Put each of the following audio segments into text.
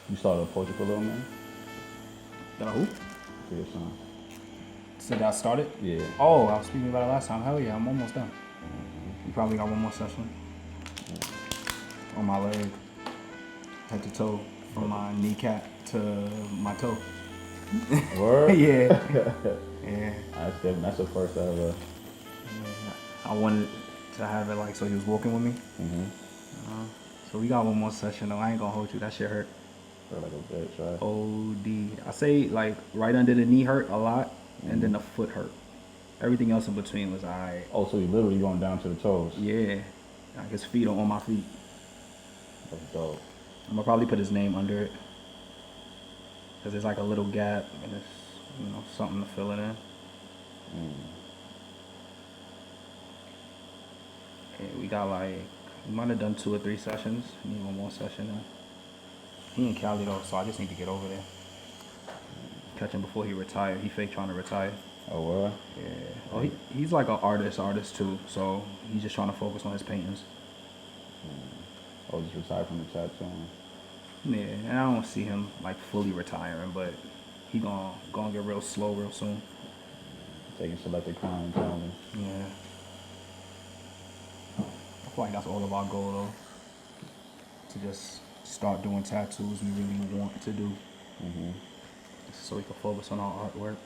You started a portrait for Little Man? Did I who? For your son? Said I started? Yeah. Oh, I was speaking about it last time. Hell yeah, I'm almost done. You probably got one more session. On my leg, head to toe, from my kneecap to my toe. Word? Yeah. Yeah. That's the first ever. I wanted to have it like so he was walking with me. So we got one more session though. I ain't gonna hold you. That shit hurt. Felt like a bitch, right? OD. I say like right under the knee hurt a lot, and then the foot hurt. Everything else in between was alright. Oh, so you literally going down to the toes? Yeah. Like his feet are on my feet. That's dope. I'm gonna probably put his name under it. Cause there's like a little gap and it's, you know, something to fill it in. Yeah, we got like, we might have done 2 or 3 sessions. Need one more session now. He in Cali though, so I just need to get over there. Catch him before he retire. He fake trying to retire. Oh, what? Yeah. Oh, he's like an artist too. So he's just trying to focus on his paintings. Oh, just retired from the tattooing. Yeah, and I don't see him like fully retiring, but he gonna get real slow real soon. Taking selected clientele. Yeah. I feel like that's all of our goal though. To just start doing tattoos we really want to do. So we can focus on our artwork.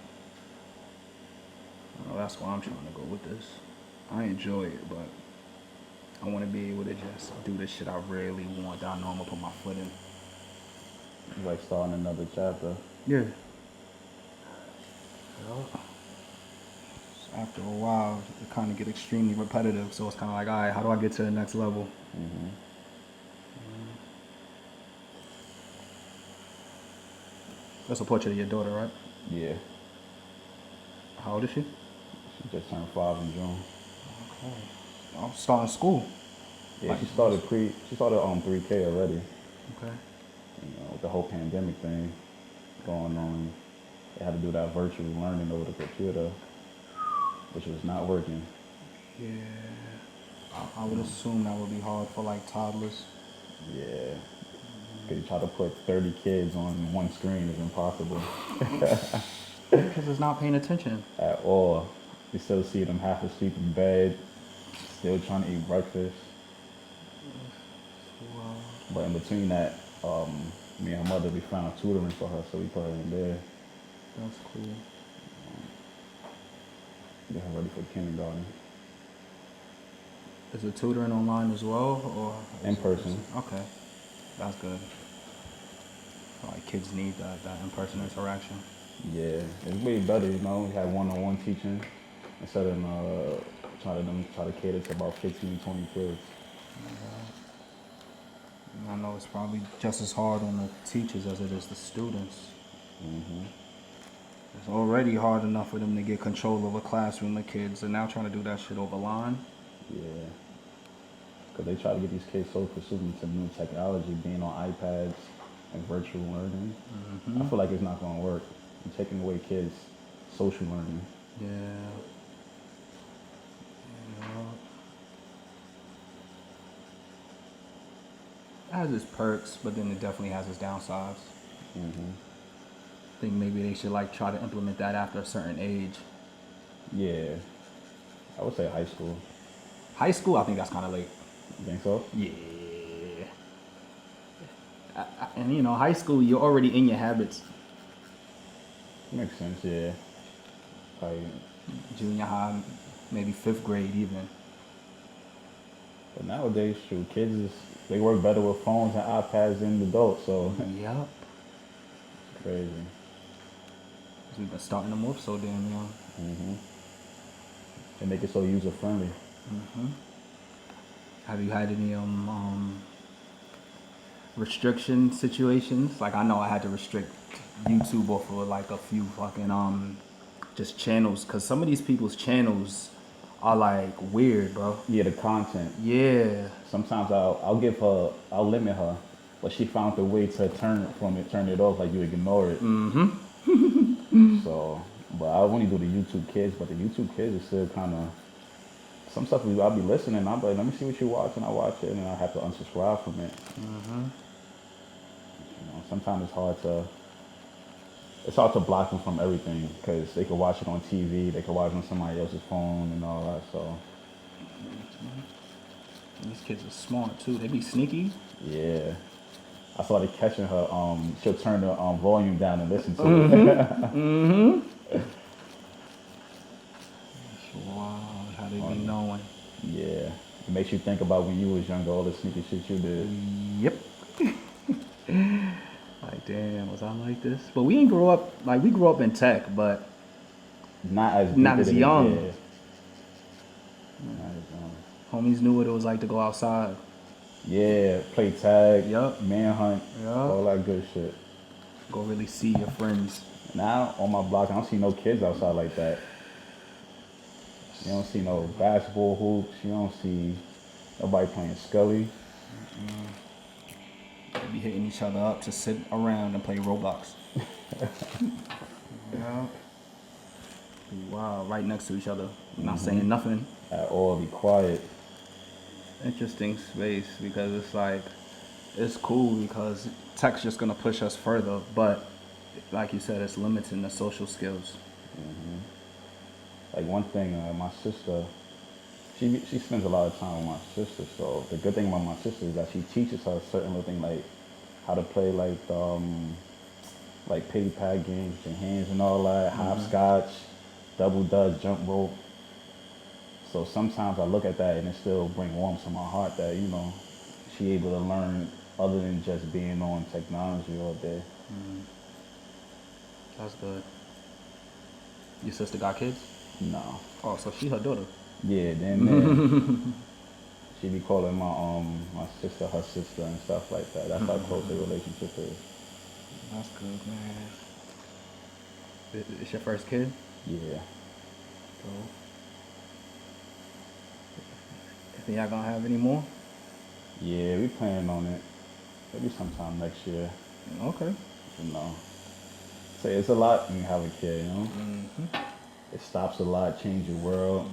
That's why I'm trying to go with this. I enjoy it, but I want to be able to just do the shit I really want that I know I'm gonna put my foot in. It's like starting another chapter. Yeah. So after a while, it kind of get extremely repetitive. So it's kind of like, all right, how do I get to the next level? That's a portrait of your daughter, right? Yeah. How old is she? She just turned 5 in June. Okay. I'm starting school. Yeah, she started 3K already. Okay. You know, with the whole pandemic thing going on, they had to do that virtual learning over the computer, which was not working. Yeah. I would assume that would be hard for like toddlers. Yeah. Because you try to put 30 kids on one screen is impossible. Because it's not paying attention. At all. You still see them half asleep in bed, still trying to eat breakfast. Wow. But in between that, me and her mother, we found tutoring for her, so we put her in there. That's cool. Get her ready for kindergarten. Is it tutoring online as well, or In person. Okay, that's good. Like kids need that in-person interaction. Yeah, it's way better, you know. We had one-on-one teaching instead of try to cater to about 15, 20 kids. I know it's probably just as hard on the teachers as it is the students. It's already hard enough for them to get control of a classroom of kids, and now trying to do that shit over line. Yeah. Because they try to get these kids so consumed to new technology, being on iPads and virtual learning. I feel like it's not going to work. You're taking away kids' social learning. Yeah. It has its perks, but then it definitely has its downsides. I think maybe they should like try to implement that after a certain age. Yeah. I would say high school. High school, I think that's kind of late. You think so? Yeah. And you know, high school, you're already in your habits. Makes sense, yeah. Probably. Junior high, maybe 5th grade even. But nowadays, shoot, they work better with phones and iPads than adults, so Yep. it's crazy. We've been starting to move so damn young. They make it so user-friendly. Have you had any restriction situations? Like I know I had to restrict YouTube off of like a few fucking just channels, cause some of these people's channels are like weird, bro. Yeah, the content. Yeah. Sometimes I'll limit her, but she found a way to turn it off, like you ignore it. So, but I only do the YouTube Kids, but the YouTube Kids is still kind of, some stuff I'll be listening, I'll be like, let me see what you watch, and I watch it, and then I have to unsubscribe from it. You know, sometimes it's hard to block them from everything because they could watch it on TV, they could watch it on somebody else's phone and all that. So These kids are smart too. They be sneaky. yeah, I started catching her. She'll turn the volume down and listen to it. Wow, how they be knowing. Yeah, it makes you think about when you was younger, all the sneaky shit you did. Yep. Like, damn, was I like this? But we ain't grow up, like, we grew up in tech, but Not as not deep as in it, young. yeah. Not as young. Homies knew what it was like to go outside. Yeah, play tag, Yup. manhunt, Yup. all that good shit. Go really see your friends. Now on my block, I don't see no kids outside like that. You don't see no basketball hoops. You don't see nobody playing Scully. They be hitting each other up to sit around and play Roblox. Yeah. Wow, right next to each other. Not saying nothing. At all, be quiet. Interesting space because it's like, it's cool because tech's just gonna push us further, but like you said, it's limiting the social skills. Like one thing, my sister, she spends a lot of time with my sister. So the good thing about my sister is that she teaches her certain little things like how to play like piggy pad games with your hands and all that, hopscotch, double dutch, jump rope. So sometimes I look at that and it still brings warmth to my heart that, you know, she able to learn other than just being on technology all day. That's good. Your sister got kids? No. Oh, so she her daughter. Yeah, then she be calling my sister her sister and stuff like that. That's how close the relationship is. That's good, man. It's your first kid? Yeah. Cool. Think y'all gonna have any more? Yeah, we planning on it. Maybe sometime next year, Okay. you know. So it's a lot when you have a kid, you know? It stops a lot, change your world.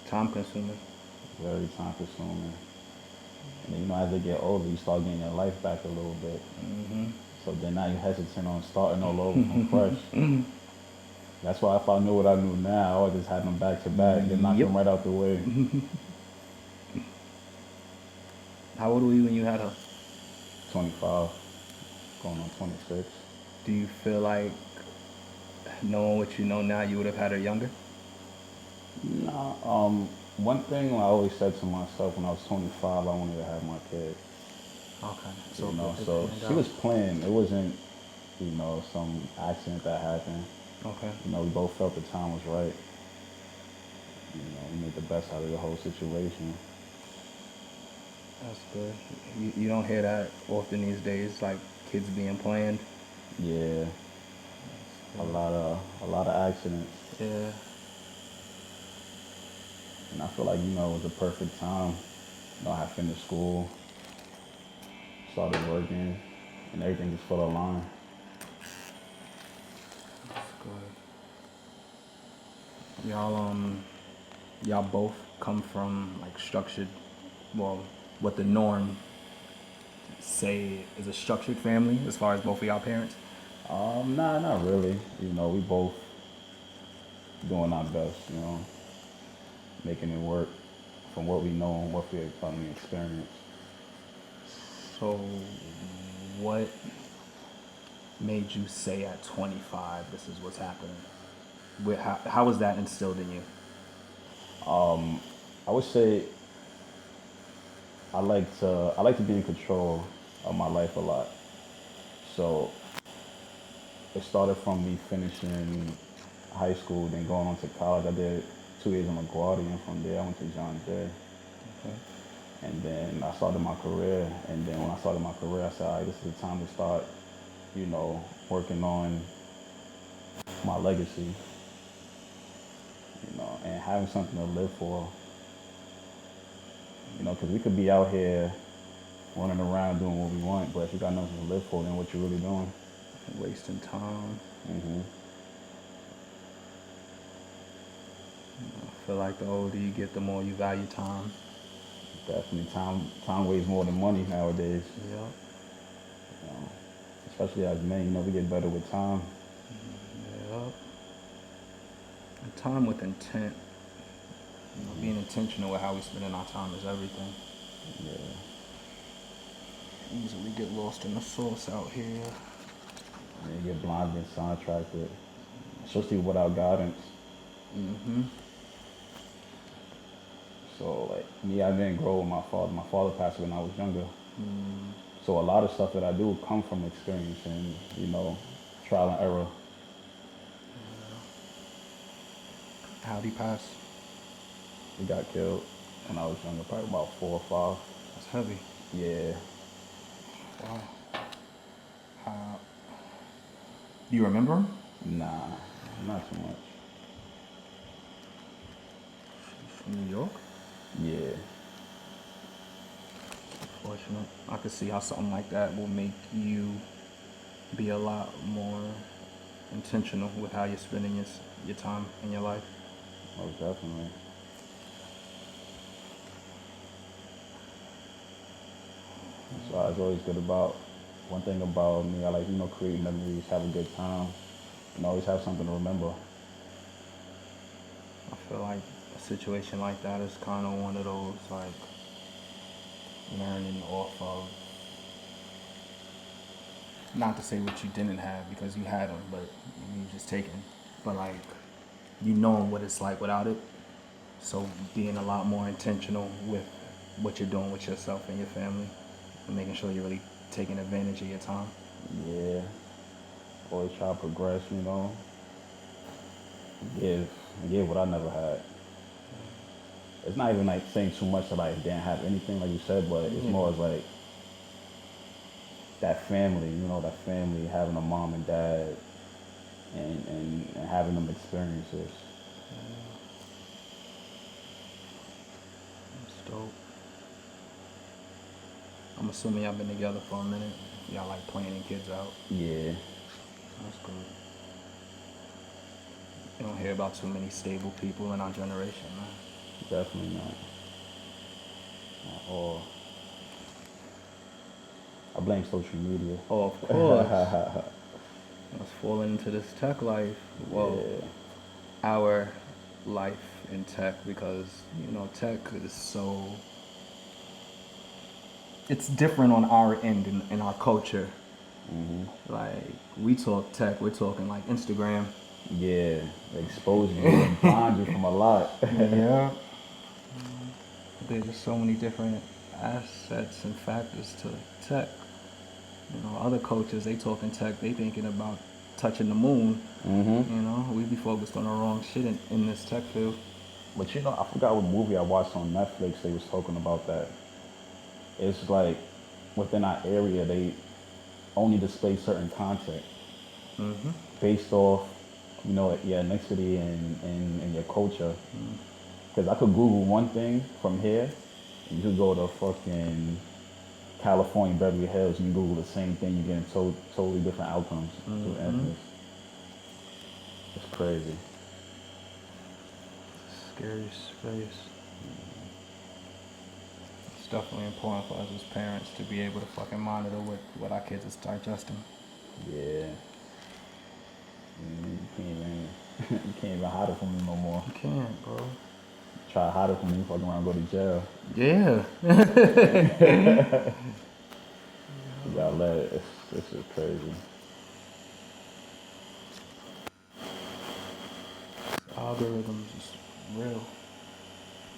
Time consuming. Very time consuming. And then, you know, as they get older, you start getting your life back a little bit. So then now you're hesitant on starting all over from fresh. That's why if I knew what I knew now, I would just have them back to back and knock them right out the way. How old were you when you had her? 25, going on 26. Do you feel like, knowing what you know now, you would have had her younger? Nah, one thing I always said to myself when I was 25, I wanted to have my kid. Okay. You know, so she was playing. It wasn't, you know, some accident that happened. Okay. You know, we both felt the time was right. You know, we made the best out of the whole situation. That's good. You don't hear that often these days, like kids being planned. Yeah, a lot of accidents. Yeah. And I feel like, you know, it was the perfect time. You know, I had finished school, started working, and everything just fell aligned. That's good. Y'all both come from like structured, well, what the norm say is a structured family as far as both of y'all parents? Nah, not really. You know, we both doing our best, you know, making it work from what we know and what we experienced. So, what made you say at 25, this is what's happening? How was that instilled in you? I would say I like to be in control of my life a lot. So it started from me finishing high school, then going on to college. I did 2 years in LaGuardia, and from there I went to John Jay. Okay. And then I started my career. And then when I started my career, I said, all right, this is the time to start, you know, working on my legacy, you know, and having something to live for. You know, because we could be out here running around doing what we want, but if you got nothing to live for, then what you really doing? Wasting time. I feel like the older you get, the more you value time. Definitely, time weighs more than money nowadays. Yeah. You know, especially as men, we get better with time. Yeah. And time with intent. Being intentional with how we spending our time is everything. Yeah. Easily get lost in the sauce out here. And you get blind and sidetracked, especially without guidance. Mm-hmm. So like me, I didn't grow with my father. My father passed when I was younger. Mm. So a lot of stuff that I do come from experience and trial and error. How'd he pass? He got killed when I was younger, probably about 4 or 5. That's heavy. Yeah. Wow. How? Do you remember him? Nah, not too much. From New York? Yeah. Fortunate. I could see how something like that will make you be a lot more intentional with how you're spending your time in your life. Most definitely. That's why it's always good about one thing about me. I like, create memories, have a good time, and always have something to remember. I feel like a situation like that is kind of one of those like learning off of, not to say what you didn't have because you had them, but you just taken. But like you knowing what it's like without it, so being a lot more intentional with what you're doing with yourself and your family, and making sure you're really taking advantage of your time. Yeah. Always try to progress, give, give what I never had. It's not even like saying too much that I didn't have anything, like you said, but it's Yeah. more as like that family, that family, having a mom and dad, and having them experiences. That's dope. I'm assuming y'all been together for a minute. Y'all like planning kids out. Yeah, That's good. You don't hear about too many stable people in our generation, man. definitely not. At all. I blame social media. Oh, of course. Let's fall into this tech life. Well, Yeah, our life in tech, because tech is so, it's different on our end in our culture. Like we talk tech, we're talking like Instagram. yeah. Expose you and blind you from a lot. Yeah. There's just so many different assets and factors to tech. Other cultures, they talking tech, they thinking about touching the moon. We be focused on the wrong shit in this tech field. But I forgot what movie I watched on Netflix. They was talking about that. It's like within our area, they only display certain content based off, your ethnicity and your culture. Because I could Google one thing from here, and you could go to fucking California, Beverly Hills, and you Google the same thing, you're getting totally different outcomes to the ethnic. It's crazy. Scary space. It's definitely important for us as parents to be able to fucking monitor what our kids is digesting. Yeah. You can't even hide it from me no more. You can't, bro. Try to hide it from me, fucking around, go to jail. Yeah. You gotta let it. This is crazy. Algorithms is real.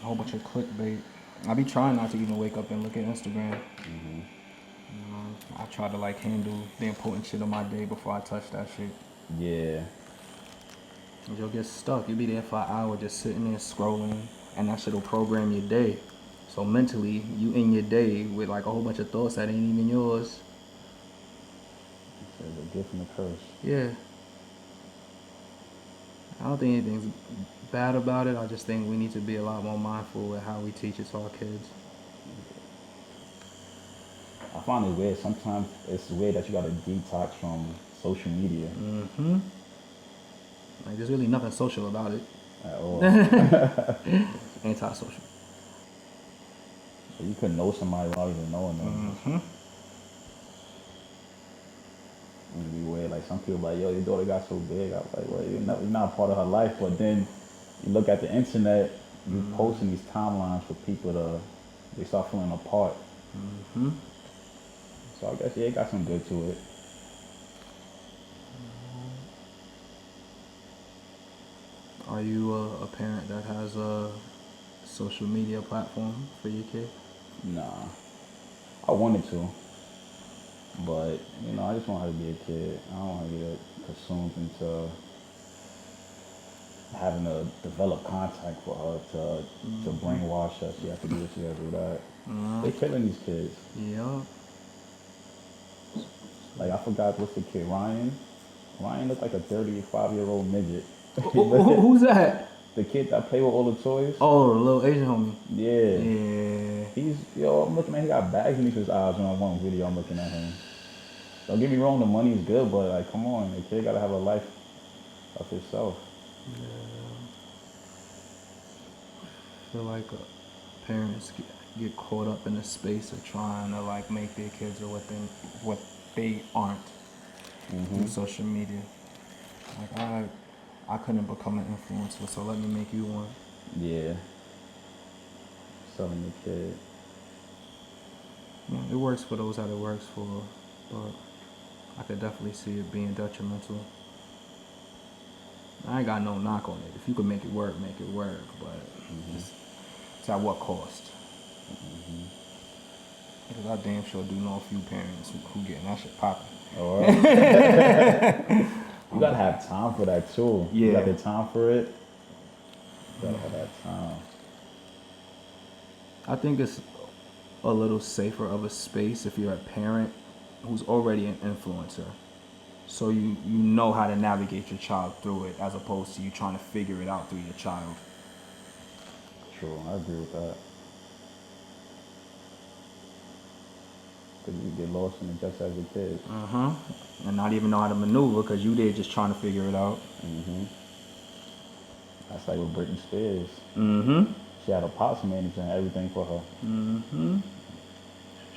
A whole bunch of clickbait. I be trying not to even wake up and look at Instagram. I try to like handle the important shit of my day before I touch that shit. Yeah. You'll get stuck. You'll be there for an hour just sitting there scrolling, and that shit'll program your day. So mentally, you in your day with like a whole bunch of thoughts that ain't even yours. It's a gift and a curse. Yeah. I don't think anything's bad about it. I just think we need to be a lot more mindful with how we teach it to our kids. I find it weird. Sometimes it's weird that you gotta detox from social media Like, there's really nothing social about it. at all. Antisocial. You could know somebody without even knowing them. Mm-hmm. It'd be weird. Like some people like, yo, your daughter got so big. I was like, well, you're not part of her life. But then you look at the internet, you posting these timelines for people to, they start feeling apart. Mm-hmm. So I guess, yeah, it got some good to it. Are you a parent that has a social media platform for your kid? Nah, I wanted to. But, I just want her to be a kid. I don't want her to get consumed into having to develop contact for her to brainwash her. She has to do this, she has to do that. They killing these kids. Yeah. Like, I forgot what's the kid, Ryan? Ryan looked like a 35-year-old midget. Who's that? The kid that play with all the toys? Oh, the little Asian homie. Yeah. Yeah. I'm looking at, he got bags beneath his eyes when I one video I'm looking at him. Don't get me wrong, the money is good, but like, come on, the kid gotta have a life of himself. I feel like parents get caught up in the space of trying to like make their kids or what they aren't through social media. Like I couldn't become an influencer, so let me make you one. Yeah. Selling the kid. Yeah, it works for those that it works for, but I could definitely see it being detrimental. I ain't got no knock on it. If you can make it work, but it's at what cost? Because I damn sure do know a few parents who getting that shit popping. All right. You gotta have time for that too. Yeah. You got the time for it. You gotta have that time. I think it's a little safer of a space if you're a parent who's already an influencer. So you know how to navigate your child through it as opposed to you trying to figure it out through your child. True, I agree with that. Because you get lost in it just as a kid. And not even know how to maneuver because you there just trying to figure it out. That's like with Britney Spears. Mm-hmm. She had a pops managing everything for her. Mm-hmm.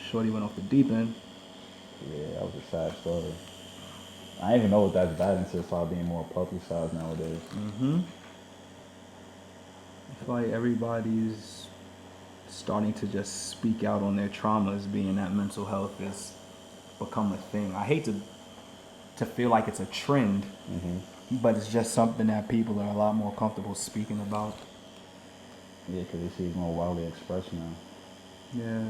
Shorty went off the deep end. Yeah, that was a sad story. I didn't even know what that's bad until it started being more publicized nowadays. I feel like everybody's starting to just speak out on their traumas, being that mental health has become a thing. I hate to feel like it's a trend, but it's just something that people are a lot more comfortable speaking about. Yeah, because they see it's more widely expressed now. Yeah.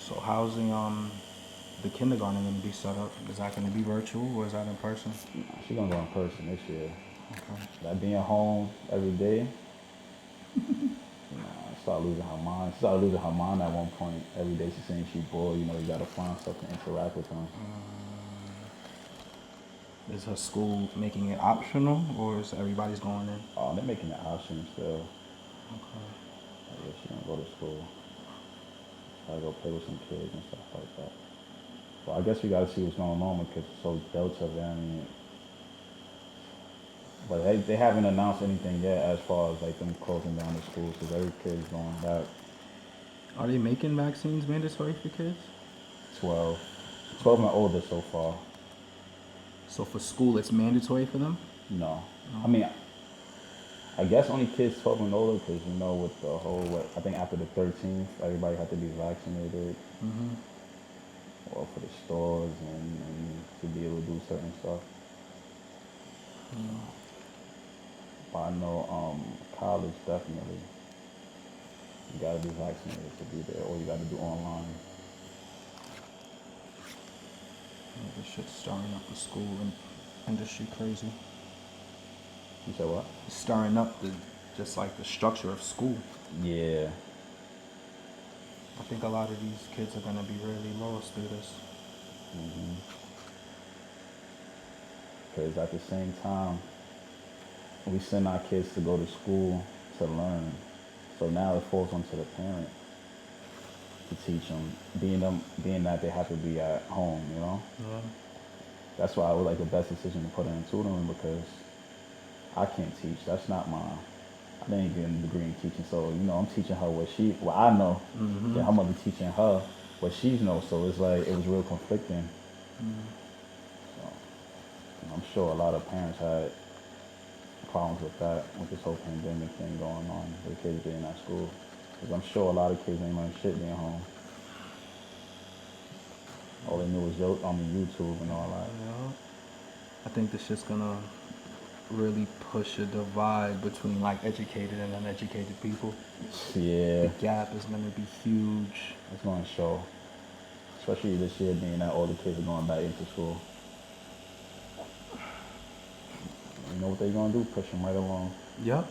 So how's the kindergarten going to be set up? Is that going to be virtual or is that in person? She's going to go in person this year. Okay. Like being home every day, I started losing her mind. She started losing her mind at one point. Every day she's saying she's bored. You got to find stuff to interact with them. Is her school making it optional or is everybody's going in? Oh, they're making it option still. Okay. I guess she's going to go to school. Try to go play with some kids and stuff like that. Well, I guess we got to see what's going on because it's so Delta variant. But they haven't announced anything yet as far as like them closing down the schools because every kid's going back. Are they making vaccines mandatory for kids? 12 and older so far. So for school, it's mandatory for them? No. I mean, I guess only kids 12 and older because, with the whole, I think after the 13th, everybody had to be vaccinated. Or for the stores and to be able to do certain stuff. But I know college definitely. You got to be vaccinated to be there or you got to do online. This shit's stirring up the school industry crazy. You said what? It's stirring up just like the structure of school. Yeah. I think a lot of these kids are going to be really lost through this. Because at the same time, we send our kids to go to school to learn. So now it falls onto the parent to teach them, being that they have to be at home, Yeah. That's why I would like the best decision to put in tutoring because I can't teach. That's not my. I didn't get a degree in teaching, so I'm teaching her what I know. Then her mother teaching her what she knows. So it's like it was real conflicting. So, I'm sure a lot of parents had problems with that, with this whole pandemic thing going on, with kids being at school. Because I'm sure a lot of kids ain't learn shit being home. All they knew was YouTube and all that. Yeah. I think this shit's gonna really push a divide between like educated and uneducated people. Yeah. The gap is gonna be huge. It's going to show. Especially this year being that all the kids are going back into school. You know what they're going to do? Push them right along. Yep.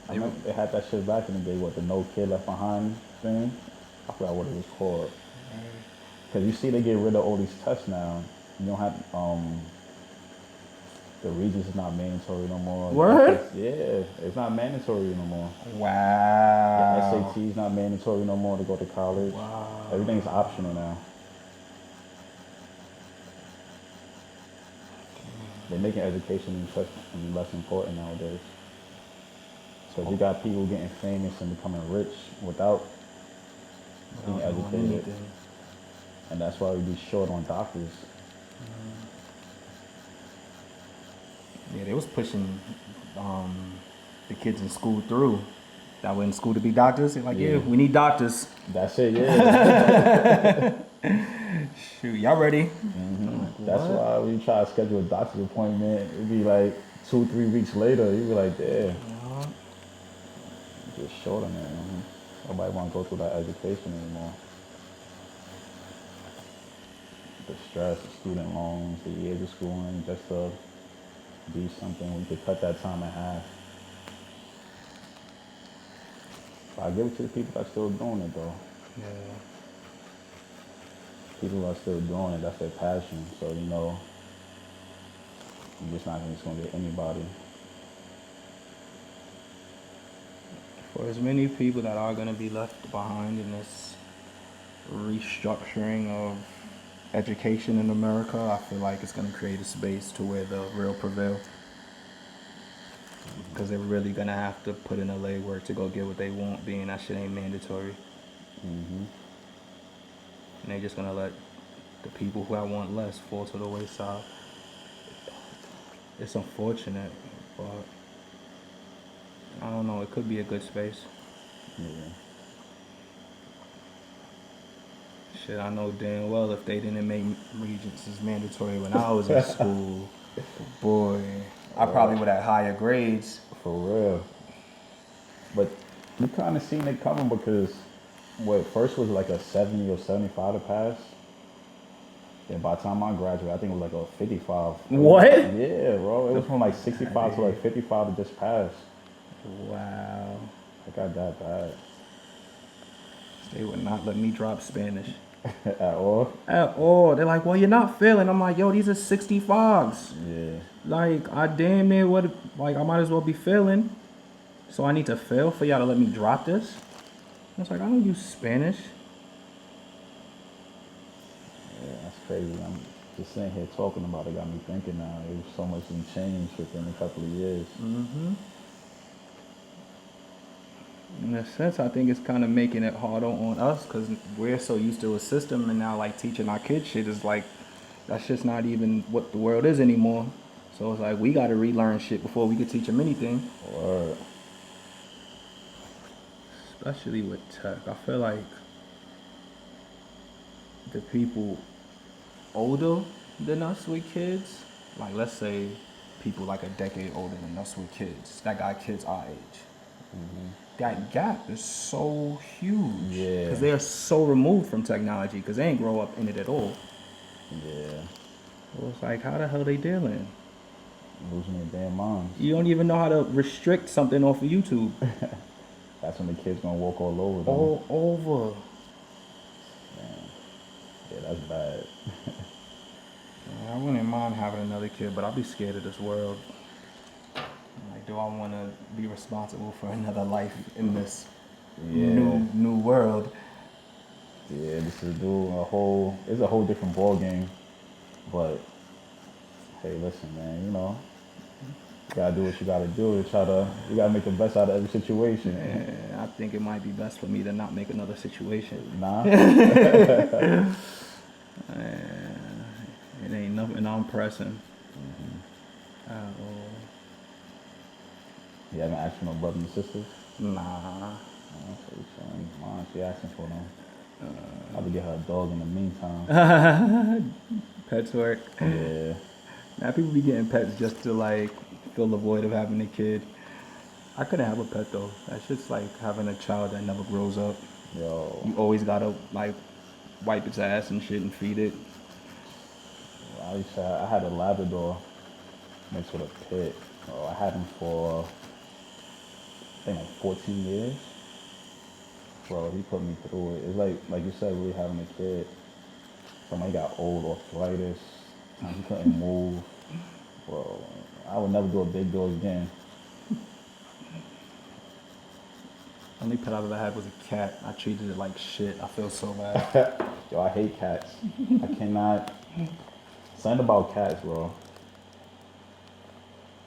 They had that shit back in the day, the No Kid Left Behind thing. I forgot what it was called. Because you see they get rid of all these tests now. You don't have, the Regents is not mandatory no more. Word? Yeah, it's not mandatory no more. Wow. The SAT is not mandatory no more to go to college. Wow. Everything's optional now. They're making education less important nowadays. So you got people getting famous and becoming rich without being educated. And that's why we be short on doctors. Yeah, they was pushing the kids in school through. That were in school to be doctors. They're like, yeah, we need doctors. That's it, yeah. Shoot, y'all ready? That's why when you try to schedule a doctor's appointment, it'd be like 2-3 weeks later. You'd be like, damn. Just short on that. Nobody want to go through that education anymore. The stress, the student loans, the years of schooling, just to be something where you could cut that time in half. But I give it to the people that's still doing it though. Yeah. People are still doing it, that's their passion. So you're just not just gonna get anybody. For as many people that are going to be left behind in this restructuring of education in America, I feel like it's going to create a space to where the real prevail. Because they're really going to have to put in a legwork to go get what they want, being that shit ain't mandatory. And they're just going to let the people who I want less fall to the wayside. It's unfortunate, but I don't know, it could be a good space. Yeah. Shit, I know damn well if they didn't make Regents as mandatory when I was in school, boy, I probably would have higher grades. For real. But you kind of seen it coming because first was like a 70 or 75 to pass. And by the time I graduated, I think it was like a 55. What? Yeah, bro. It was from like 65 to like 55 to just pass. Wow. It got that bad. They would not let me drop Spanish. At all? At all. They're like, well, you're not failing. I'm like, yo, these are 65s. Yeah. Like, I damn near I might as well be failing. So I need to fail for y'all to let me drop this? I was like, I don't use Spanish. Yeah, that's crazy. I'm just sitting here talking about it. Got me thinking now. It was so much in change within a couple of years. In a sense, I think it's kind of making it harder on us because we're so used to a system, and now like teaching our kids shit is like, that's just not even what the world is anymore. So it's like we got to relearn shit before we could teach them anything. Word. Especially with tech. I feel like the people older than us with kids, like let's say people like a decade older than us with kids, that got kids our age. That gap is so huge. Yeah. Because they're so removed from technology because they ain't grow up in it at all. Yeah. So it's like, how the hell they dealing? Losing their damn minds. You don't even know how to restrict something off of YouTube. That's when the kids gonna walk all over them. All over. Man. Yeah, that's bad. I wouldn't mind having another kid, but I'll be scared of this world. Like, do I want to be responsible for another life in this new world? Yeah, this is it's a whole different ball game, but Hey, listen, man. You know, you gotta do what you gotta do. You gotta make the best out of every situation. And I think it might be best for me to not make another situation. Nah. It ain't nothing I'm pressing. You haven't asked for no brothers and sisters? Nah. Oh, so you showing mine. She asking for them. I'll be get her a dog in the meantime. Pets work. Yeah. Now people be getting pets just to like fill the void of having a kid. I couldn't have a pet though. That's just like having a child that never grows up. Yo. You always gotta like wipe its ass and shit and feed it. I used to I had a Labrador mixed with a pit. Oh, I had him for I think like 14 years. Bro, he put me through it. It's like you said, really having a kid. Somebody got old, arthritis. He couldn't move. Bro, I would never do a big dog again. Only pet I've ever had was a cat. I treated it like shit. I feel so bad. Yo, I hate cats. I cannot. Something about cats, bro.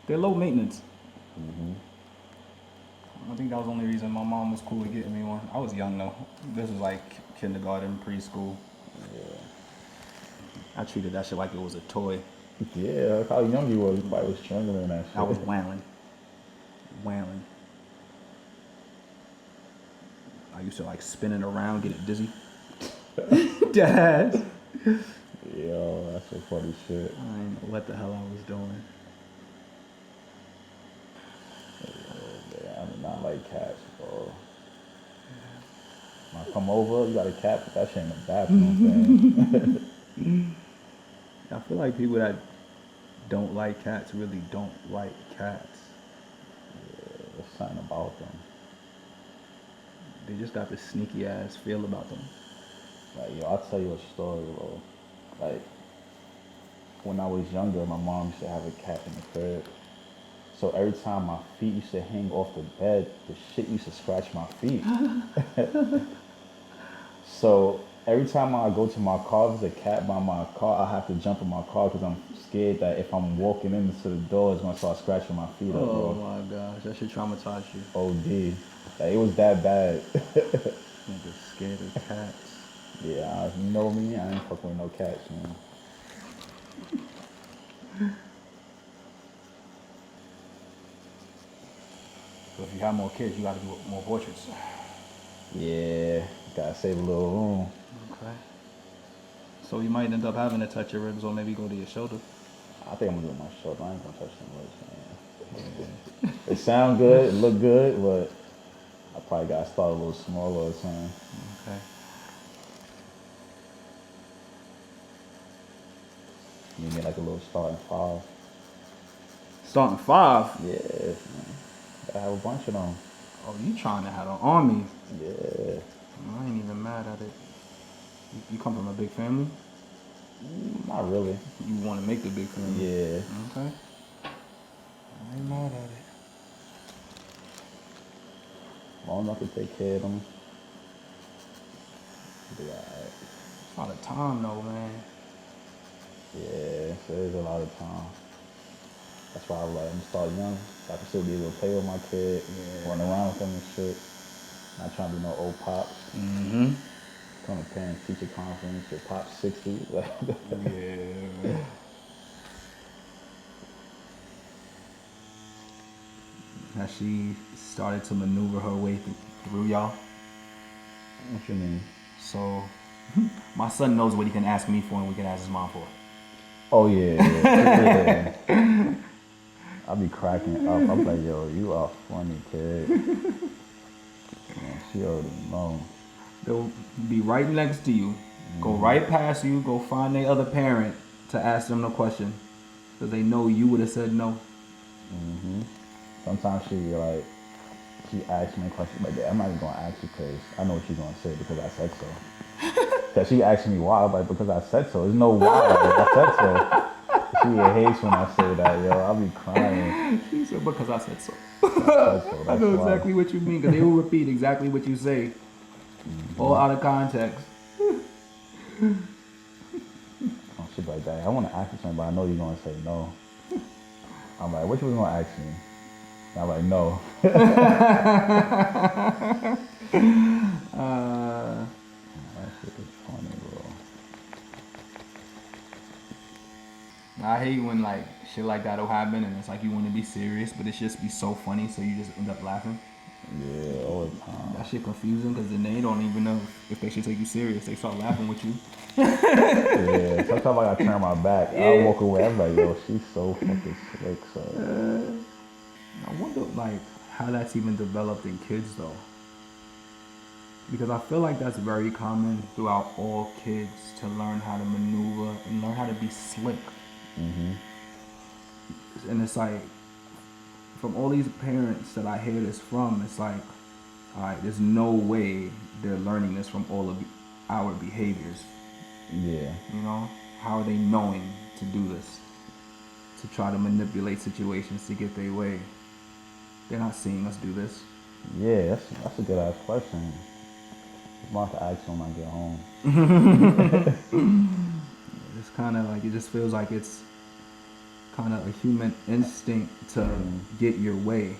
They're low maintenance. I think that was the only reason my mom was cool with getting me one. I was young though. This was like kindergarten, preschool. Yeah. I treated that shit like it was a toy. Yeah, look how young you was. You probably was strangling that shit. I was wailing. I used to like spin it around, get it dizzy. Dad. Yo, that's some funny shit. I didn't know what the hell I was doing. Yeah, I do not like cats, bro. When I come over, you got a cat, put that shit in the bathroom, man. I feel like people that don't like cats really don't like cats. There's something about them. They just got this sneaky ass feel about them. Like, yo, I'll tell you a story, bro. Like, when I was younger, my mom used to have a cat in the crib. So every time my feet used to hang off the bed, the shit used to scratch my feet. So every time I go to my car, if there's a cat by my car, I have to jump in my car because I'm scared that if I'm walking into the door, it's going to start scratching my feet up, Oh bro. my gosh, that should traumatize you. OD. Like, it was that bad. Nigga scared of cats. Yeah, you know me, I ain't fucking with no cats, man. So if you have more kids, you gotta do more portraits. Yeah, gotta save a little room. Okay. So you might end up having to touch your ribs or maybe go to your shoulder. I think I'm gonna do my shoulder. I ain't gonna touch them legs, man. It sound good, it look good, but I probably gotta start a little smaller or something. Okay. You get like a little starting 5. Starting 5? Yeah, man. Gotta have a bunch of them. Oh, you trying to have an army. Yeah. I ain't even mad at it. You come from a big family? Not really. You want to make the big family? Yeah. Okay. I ain't mad at it. Long enough to take care of them. Be alright. It's a lot of time though, man. Yeah, so there's a lot of time. That's why I was like, I'm gonna start young. So I can still be able to play with my kid, run around with them and shit. Not trying to be no old pops. Mm-hmm. Come to parent teacher conference, your pop's 60. Like, Yeah. Has she started to maneuver her way through y'all? what you mean? So, my son knows what he can ask me for and we can ask his mom for. Oh yeah. I'll be cracking up. I'm like, yo, you are funny, kid. Man, she already know. They'll be right next to you, go right past you, go find their other parent to ask them the question. Because they know you would have said no. Sometimes she be like, she asks me a question like that. I'm not even gonna ask you because I know what she's gonna say because I said so. Cause she asked me why, I'm like, because I said so. There's no why. I said so. She hates when I say that, yo. I'll be crying. She said, because I said so. I said so. I That's know why. exactly what you mean, because they will repeat exactly what you say. All out of context. Oh, She'd be like, Dad, I want to ask you something, but I know you're going to say no. I'm like, what you was going to ask me? And I'm like, no. That shit is funny, bro. I hate when like shit like that'll happen and it's like you want to be serious, but it's just be so funny, so you just end up laughing. Yeah, all the time. That shit confusing because then they don't even know if they should take you serious. They start laughing with you. Yeah, sometimes I gotta turn my back. I'll walk away. I'm like, yo, she's so fucking slick. So I wonder like how that's even developed in kids though. Because I feel like that's very common throughout all kids to learn how to maneuver and learn how to be slick. And it's like, from all these parents that I hear this from, it's like, all right, there's no way they're learning this from all of our behaviors. yeah, You know, how are they knowing to do this? To try to manipulate situations to get their way. They're not seeing us do this. yeah, that's a good ass question. I'm about to ask them when I get home. It's kind of like, it just feels like it's kind of a human instinct to get your way.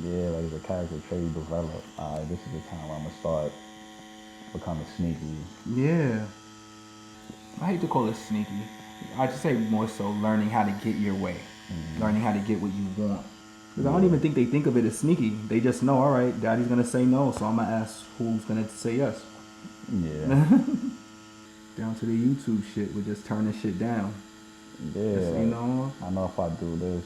Yeah, like the character trait you develop. This is the time where I'm gonna start becoming sneaky. Yeah. I hate to call it sneaky. I just say more so learning how to get your way. Learning how to get what you want. Because I don't even think they think of it as sneaky. They just know, all right, daddy's going to say no, so I'm going to ask who's going to say yes. Yeah. Down to the YouTube shit with just turning shit down. Yeah. Just, you know, I know if I do this.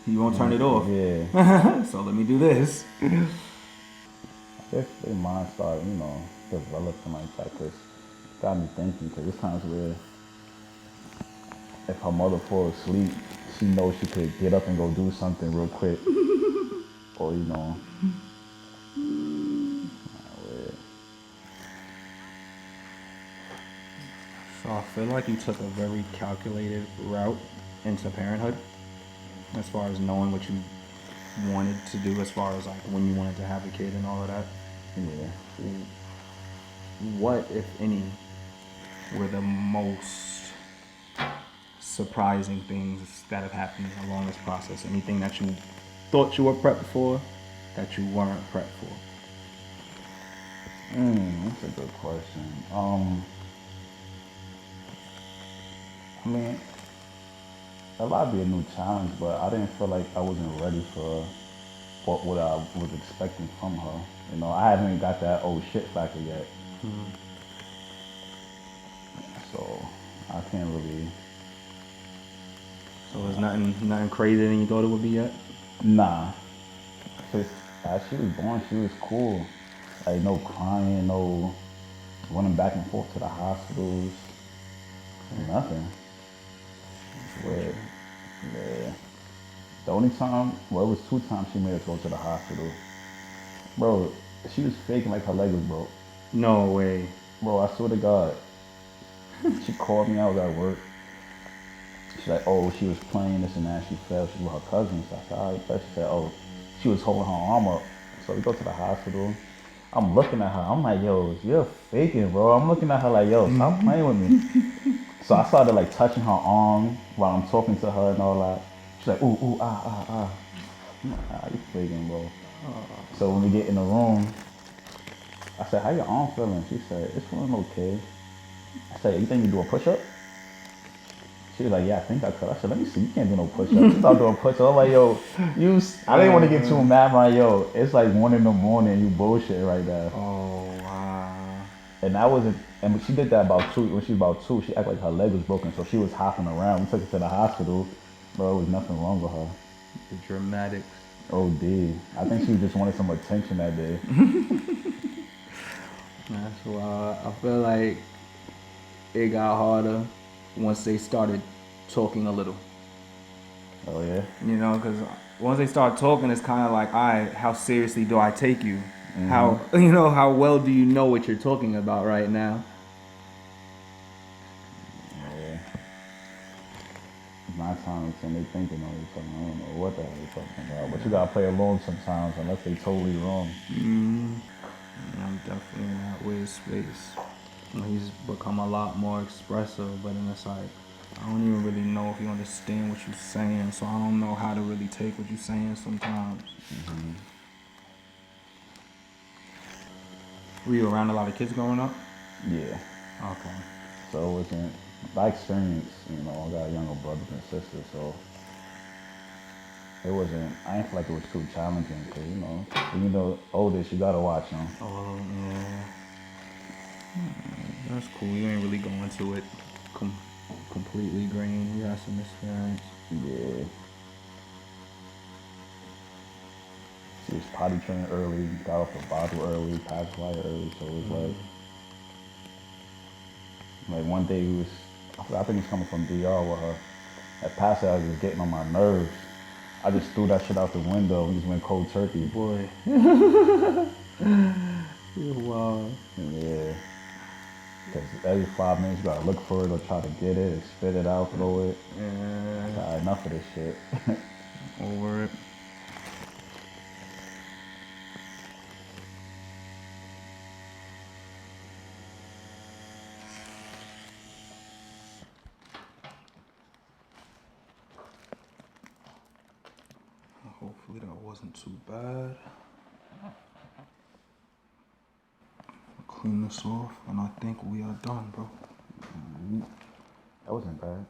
you won't turn it off. Yeah. So let me do this. I guess their mind start, developing like that, because it got me thinking, because there's times where if her mother falls asleep, she knows she could get up and go do something real quick. Or, So I feel like you took a very calculated route into parenthood, as far as knowing what you wanted to do, as far as like when you wanted to have a kid and all of that. Yeah. What, if any, were the most surprising things that have happened along this process? Anything that you thought you were prepped for that you weren't prepped for? That's a good question. I mean, a lot be a new challenge, but I didn't feel like I wasn't ready for what I was expecting from her. I haven't got that oh shit factor yet. So I can't really. So it's nothing crazier than you thought it would be yet? Nah. Cause as she was born, she was cool. Like no crying, no running back and forth to the hospitals, nothing. But, yeah. The only time, well, it was 2 times she made us go to the hospital. Bro, she was faking like her leg was broke. No way. Bro, I swear to God. She called me, I was at work. She's like, oh, she was playing this and that, she fell, she was with her cousins. I said, all right, but she said, oh, she was holding her arm up. So we go to the hospital. I'm looking at her, I'm like, yo, you're faking, bro. I'm looking at her like, yo, stop playing with me. So I started like touching her arm while I'm talking to her and all that. She's like, ooh, ooh, ah. I'm like, you faking, bro. So when we get in the room, I said, how your arm feeling? She said, it's feeling okay. I said, you think you do a push-up? She was like, yeah, I think I could. I said, let me see, you can't do no push-ups. She started doing push-ups. I'm like, yo, I didn't want to get too mad. I'm like, yo, it's like 1 a.m, you bullshit right now. Oh, wow. And that wasn't, and she did that about 2, when she was about 2, she acted like her leg was broken, so she was hopping around. We took her to the hospital, bro, there was nothing wrong with her. The dramatics. Oh, D. I think she just wanted some attention that day. That's why I feel like it got harder once they started talking a little. Oh, yeah? Because once they start talking, it's kind of like, all right, how seriously do I take you? How well do you know what you're talking about right now? Yeah. 9 times and they thinking on each other. I don't know what the hell they're talking about. But you gotta play along sometimes unless they totally wrong. I'm definitely in that weird space. He's become a lot more expressive, but then it's like I don't even really know if you understand what you're saying, so I don't know how to really take what you're saying sometimes. Were you around a lot of kids growing up? Yeah. Okay. So it wasn't, by experience, you know, I got younger brothers and sisters, so it wasn't, I didn't feel like it was too challenging, because, you know, when you know oldest, you gotta watch them. Oh, yeah. That's cool. You ain't really going into it completely green. You had some experience. Yeah. She was potty trained early, got off the bottle early, passed light early, so it was like one day he was, I think he's coming from DR with her. At pass out, was getting on my nerves. I just threw that shit out the window and just went cold turkey. Boy. Wow. Yeah. Because every 5 minutes you gotta look for it or try to get it, spit it out, throw it. Yeah. Enough of this shit. Over it. Hopefully that wasn't too bad. Clean this off, and I think we are done, bro. That wasn't bad.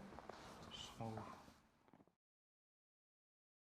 Smooth.